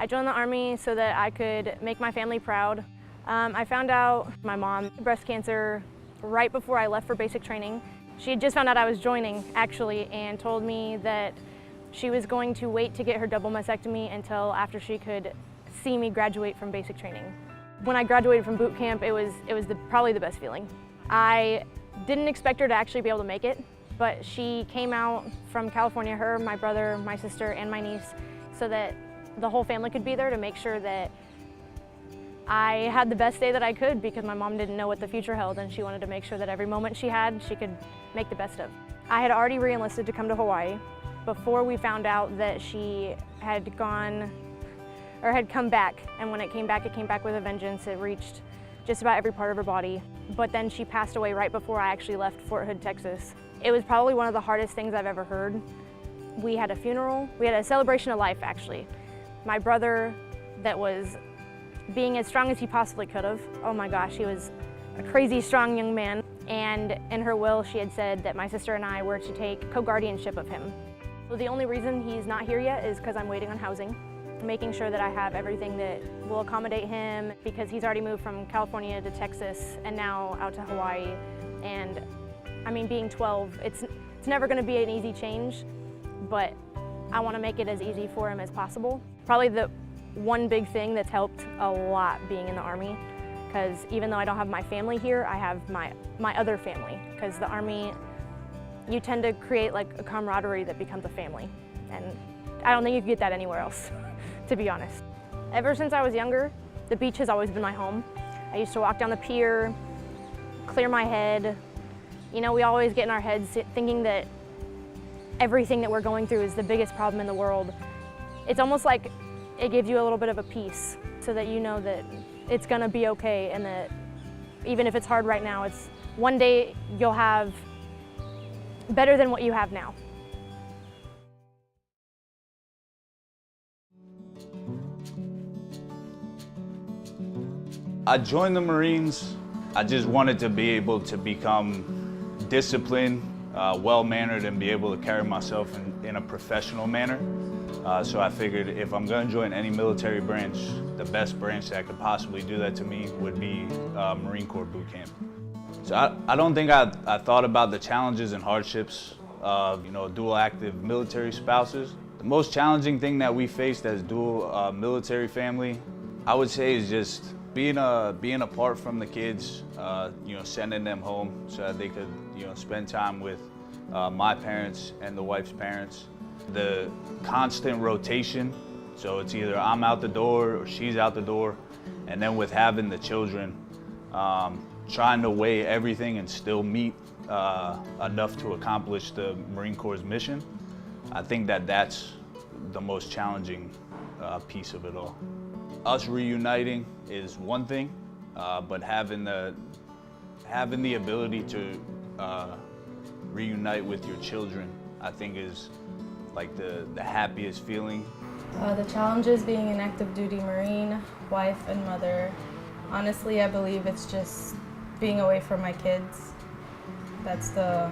I joined the Army so that I could make my family proud. I found out my mom had breast cancer right before I left for basic training. She had just found out I was joining, actually, and told me that she was going to wait to get her double mastectomy until after she could see me graduate from basic training. When I graduated from boot camp, it was probably the best feeling. I didn't expect her to actually be able to make it, but she came out from California, her, my brother, my sister, and my niece, so that the whole family could be there to make sure that I had the best day that I could, because my mom didn't know what the future held, and she wanted to make sure that every moment she had, she could make the best of. I had already re-enlisted to come to Hawaii before we found out that she had gone, or had come back, and when it came back with a vengeance. It reached just about every part of her body. But then she passed away right before I actually left Fort Hood, Texas. It was probably one of the hardest things I've ever heard. We had a funeral, we had a celebration of life, actually. My brother, that was being as strong as he possibly could have. Oh my gosh, he was a crazy strong young man. And in her will, she had said that my sister and I were to take co-guardianship of him. So the only reason he's not here yet is because I'm waiting on housing, making sure that I have everything that will accommodate him, because he's already moved from California to Texas and now out to Hawaii. And I mean, being 12, it's never going to be an easy change, but I want to make it as easy for him as possible. Probably the one big thing that's helped a lot being in the Army, because even though I don't have my family here, I have my other family, because the Army, you tend to create like a camaraderie that becomes a family, and I don't think you can get that anywhere else, to be honest. Ever since I was younger, the beach has always been my home. I used to walk down the pier, clear my head. You know, we always get in our heads thinking that everything that we're going through is the biggest problem in the world. It's almost like it gives you a little bit of a peace, so that you know that it's gonna be okay, and that even if it's hard right now, it's one day you'll have better than what you have now. I joined the Marines. I just wanted to be able to become disciplined, well-mannered, and be able to carry myself in a professional manner. So I figured if I'm going to join any military branch, the best branch that could possibly do that to me would be Marine Corps boot camp. So I don't think I thought about the challenges and hardships of, you know, dual active military spouses. The most challenging thing that we faced as dual military family, I would say, is just being apart from the kids, you know, sending them home so that they could, you know, spend time with my parents and the wife's parents. The constant rotation, so it's either I'm out the door or she's out the door, and then with having the children, trying to weigh everything and still meet enough to accomplish the Marine Corps' mission. I think that that's the most challenging piece of it all. Us reuniting is one thing, but having the ability to reunite with your children, I think, is like the happiest feeling. The challenges being an active duty Marine, wife and mother, honestly I believe it's just being away from my kids. That's the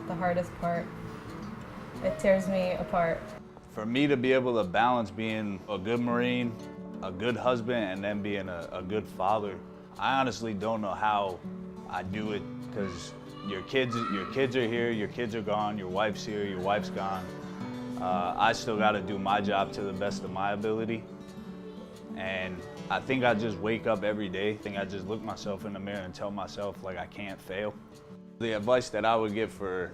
hardest part. It tears me apart. For me to be able to balance being a good Marine, a good husband, and then being a good father, I honestly don't know how I do it, because your kids are here, your kids are gone, your wife's here, your wife's gone. I still got to do my job to the best of my ability, and I think I just wake up every day. I think I just look myself in the mirror and tell myself like I can't fail. The advice that I would give for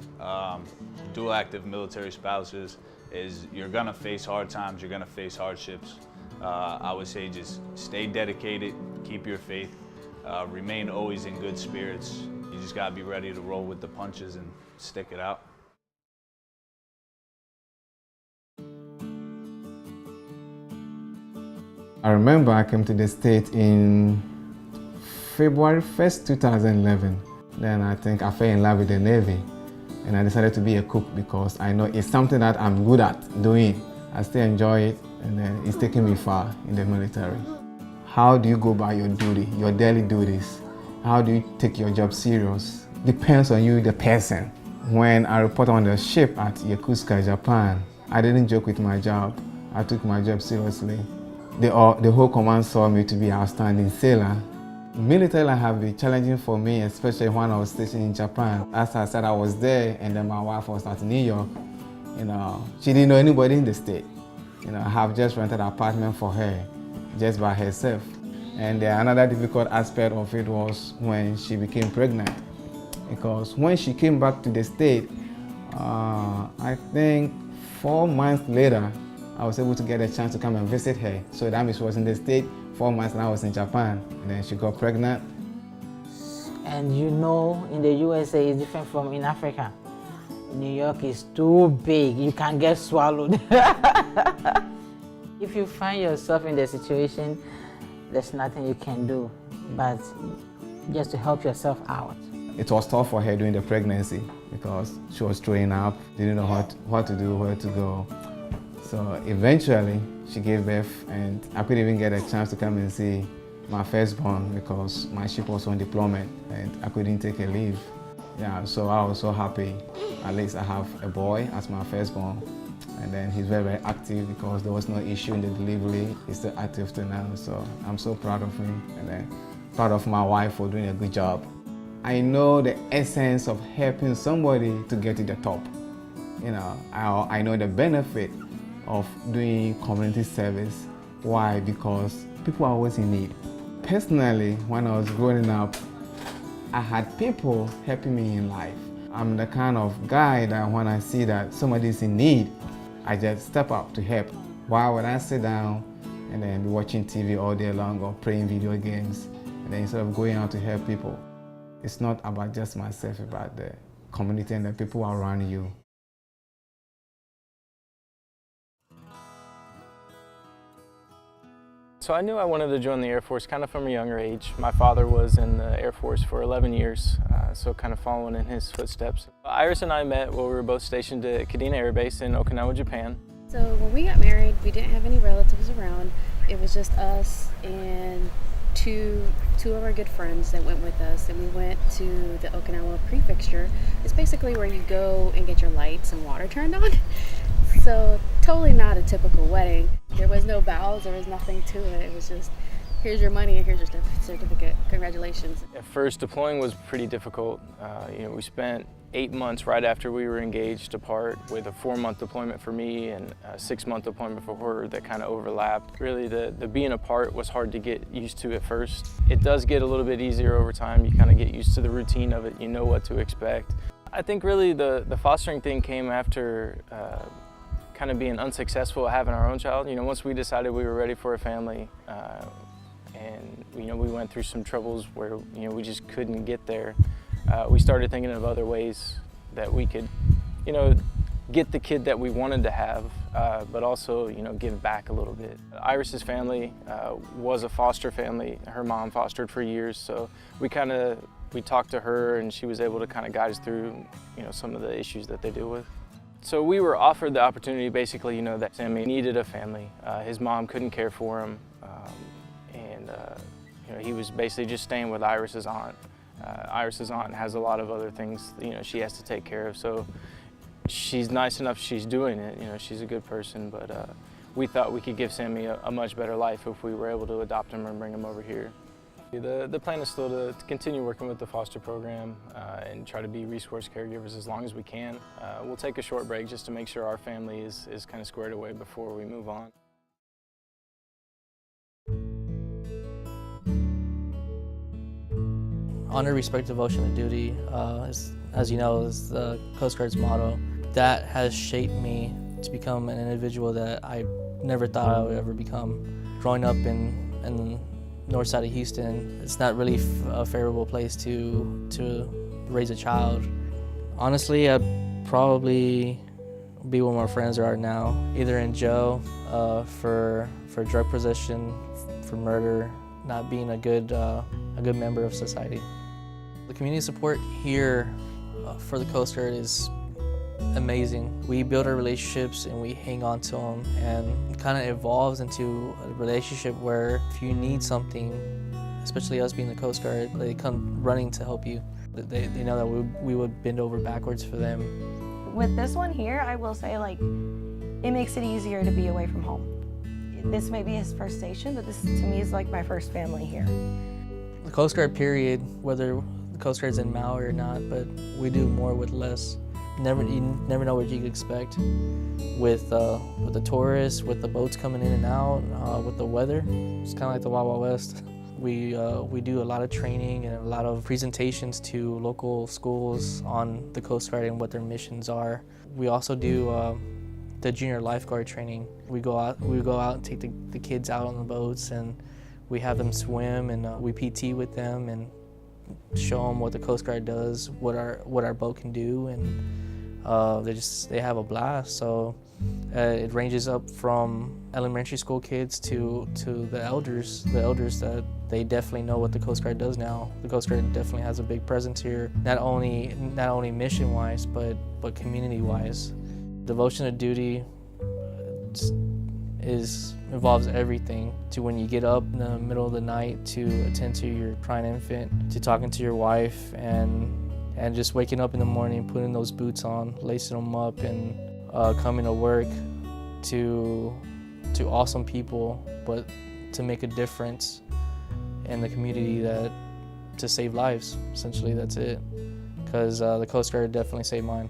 dual active military spouses is you're gonna face hard times, you're gonna face hardships. I would say just stay dedicated, keep your faith, remain always in good spirits. You just gotta be ready to roll with the punches and stick it out. I remember I came to the States in February 1st, 2011. Then I think I fell in love with the Navy, and I decided to be a cook because I know it's something that I'm good at doing. I still enjoy it, and then it's taking me far in the military. How do you go about your duty, your daily duties? How do you take your job serious? Depends on you, the person. When I reported on the ship at Yokosuka, Japan, I didn't joke with my job. I took my job seriously. the whole command saw me to be an outstanding sailor. Military life have been challenging for me, especially when I was stationed in Japan. As I said, I was there, and then my wife was at New York. She didn't know anybody in the state. I have just rented an apartment for her, just by herself. And another difficult aspect of it was when she became pregnant. Because when she came back to the state, I think 4 months later, I was able to get a chance to come and visit her. So that means she was in the state 4 months and I was in Japan. And then she got pregnant. And in the USA is different from in Africa. New York is too big, you can get swallowed. If you find yourself in the situation, there's nothing you can do but just to help yourself out. It was tough for her during the pregnancy because she was throwing up, didn't know what to do, where to go. So eventually she gave birth, and I couldn't even get a chance to come and see my firstborn because my ship was on deployment and I couldn't take a leave. Yeah, so I was so happy. At least I have a boy as my firstborn. And then he's very, very active because there was no issue in the delivery. He's still active till now, so I'm so proud of him. And then proud of my wife for doing a good job. I know the essence of helping somebody to get to the top. I know the benefit of doing community service. Why? Because people are always in need. Personally, when I was growing up, I had people helping me in life. I'm the kind of guy that when I see that somebody is in need, I just step up to help. Why would I sit down and then be watching TV all day long or playing video games, and then instead of going out to help people? It's not about just myself, it's about the community and the people around you. So I knew I wanted to join the Air Force kind of from a younger age. My father was in the Air Force for 11 years, so kind of following in his footsteps. Iris and I met while we were both stationed at Kadena Air Base in Okinawa, Japan. So when we got married, we didn't have any relatives around. It was just us and two of our good friends that went with us, and we went to the Okinawa prefecture. It's basically where you go and get your lights and water turned on. So totally not a typical wedding. There was no vows, there was nothing to it. It was just, here's your money and here's your certificate. Congratulations. At first, deploying was pretty difficult. We spent 8 months right after we were engaged apart, with a 4-month deployment for me and a 6-month deployment for her that kind of overlapped. Really, the being apart was hard to get used to at first. It does get a little bit easier over time. You kind of get used to the routine of it. You know what to expect. I think really the fostering thing came after kind of being unsuccessful at having our own child. Once we decided we were ready for a family, and we went through some troubles where we just couldn't get there. We started thinking of other ways that we could, get the kid that we wanted to have, but also, give back a little bit. Iris's family was a foster family. Her mom fostered for years, so we talked to her, and she was able to kind of guide us through, some of the issues that they deal with. So we were offered the opportunity, basically, that Sammy needed a family. His mom couldn't care for him, and he was basically just staying with Iris's aunt. Iris's aunt has a lot of other things, she has to take care of. So she's nice enough, she's doing it. She's a good person, but we thought we could give Sammy a much better life if we were able to adopt him and bring him over here. The plan is still to continue working with the foster program and try to be resource caregivers as long as we can. We'll take a short break just to make sure our family is kind of squared away before we move on. Honor, respect, devotion, and duty, as you know, is the Coast Guard's motto. That has shaped me to become an individual that I never thought I would ever become. Growing up in the north side of Houston, it's not really a favorable place to raise a child. Honestly, I'd probably be where my friends are now, either in jail for drug possession, for murder, not being a good member of society. The community support here for the Coast Guard is amazing. We build our relationships and we hang on to them, and it kind of evolves into a relationship where if you need something, especially us being the Coast Guard, they come running to help you. They know that we would bend over backwards for them. With this one here, I will say, it makes it easier to be away from home. This may be his first station, but this to me is like my first family here. The Coast Guard period, whether the Coast Guard's in Maui or not, but we do more with less. You never know what you can expect with the tourists, with the boats coming in and out, with the weather. It's kind of like the Wild Wild West. We do a lot of training and a lot of presentations to local schools on the Coast Guard and what their missions are. We also do the junior lifeguard training. We go out and take the kids out on the boats, and we have them swim, and we PT with them and show them what the Coast Guard does, what our boat can do, and they have a blast. So it ranges up from elementary school kids to the elders that they definitely know what the Coast Guard does now. The Coast Guard definitely has a big presence here, not only mission-wise, but community-wise. Devotion to duty involves everything, to when you get up in the middle of the night to attend to your crying infant, to talking to your wife, and just waking up in the morning, putting those boots on, lacing them up, and coming to work to awesome people, but to make a difference in the community, to save lives. Essentially, that's it. Because the Coast Guard definitely saved mine.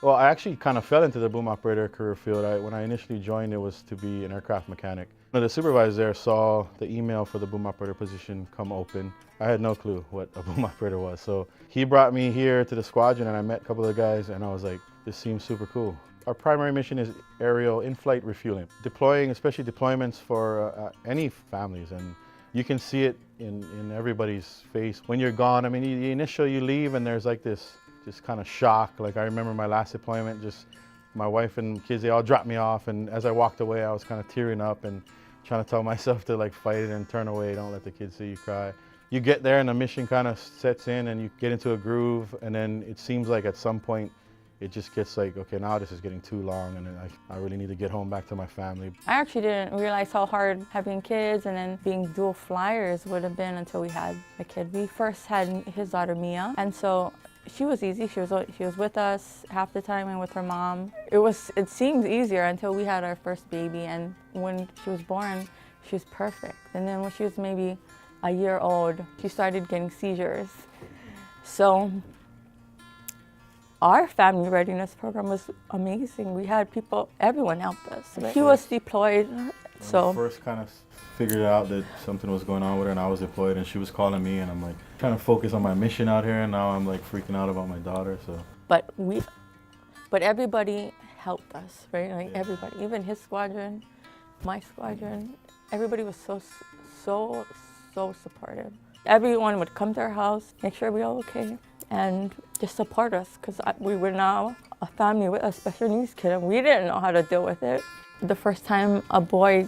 Well, I actually kind of fell into the boom operator career field. When I initially joined, it was to be an aircraft mechanic. The supervisor there saw the email for the boom operator position come open. I had no clue what a boom operator was. So he brought me here to the squadron, and I met a couple of the guys, and I was like, this seems super cool. Our primary mission is aerial in-flight refueling. Deploying, especially deployments for any families, and you can see it in everybody's face when you're gone. I mean, the initial you leave, and there's like this kind of shock. Like I remember my last deployment, just my wife and kids, they all dropped me off, and as I walked away, I was kind of tearing up and trying to tell myself to like fight it and turn away, don't let the kids see you cry. You get there and the mission kind of sets in and you get into a groove, and then it seems like at some point it just gets like, okay, now this is getting too long, and I really need to get home back to my family. I actually didn't realize how hard having kids and then being dual flyers would have been until we had a kid. We first had his daughter Mia, and so she was easy. She was with us half the time and with her mom. It seemed easier until we had our first baby, and when she was born, she was perfect. And then when she was maybe a year old, she started getting seizures. So our family readiness program was amazing. We had people, everyone helped us. He was deployed, so. I first kind of figured out that something was going on with her, and I was deployed, and she was calling me, and I'm like trying to focus on my mission out here, and now I'm like freaking out about my daughter, so. But everybody helped us, right? Like everybody, even his squadron, my squadron, everybody was so supportive. Everyone would come to our house, make sure we were okay, and just support us, because we were now a family with a special needs kid, and we didn't know how to deal with it. The first time a boy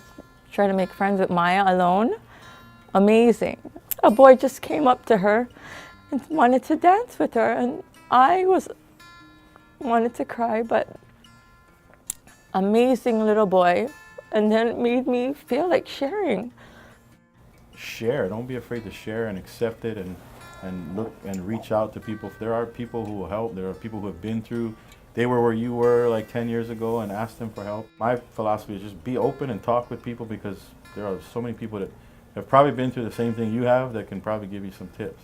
tried to make friends with Maya alone, amazing. A boy just came up to her and wanted to dance with her, and I wanted to cry, but amazing little boy, and then it made me feel like sharing. Share, don't be afraid to share and accept it, and look and reach out to people. There are people who will help. There are people who have been through, they were where you were like 10 years ago, and ask them for help. My philosophy is just be open and talk with people, because there are so many people that have probably been through the same thing you have that can probably give you some tips.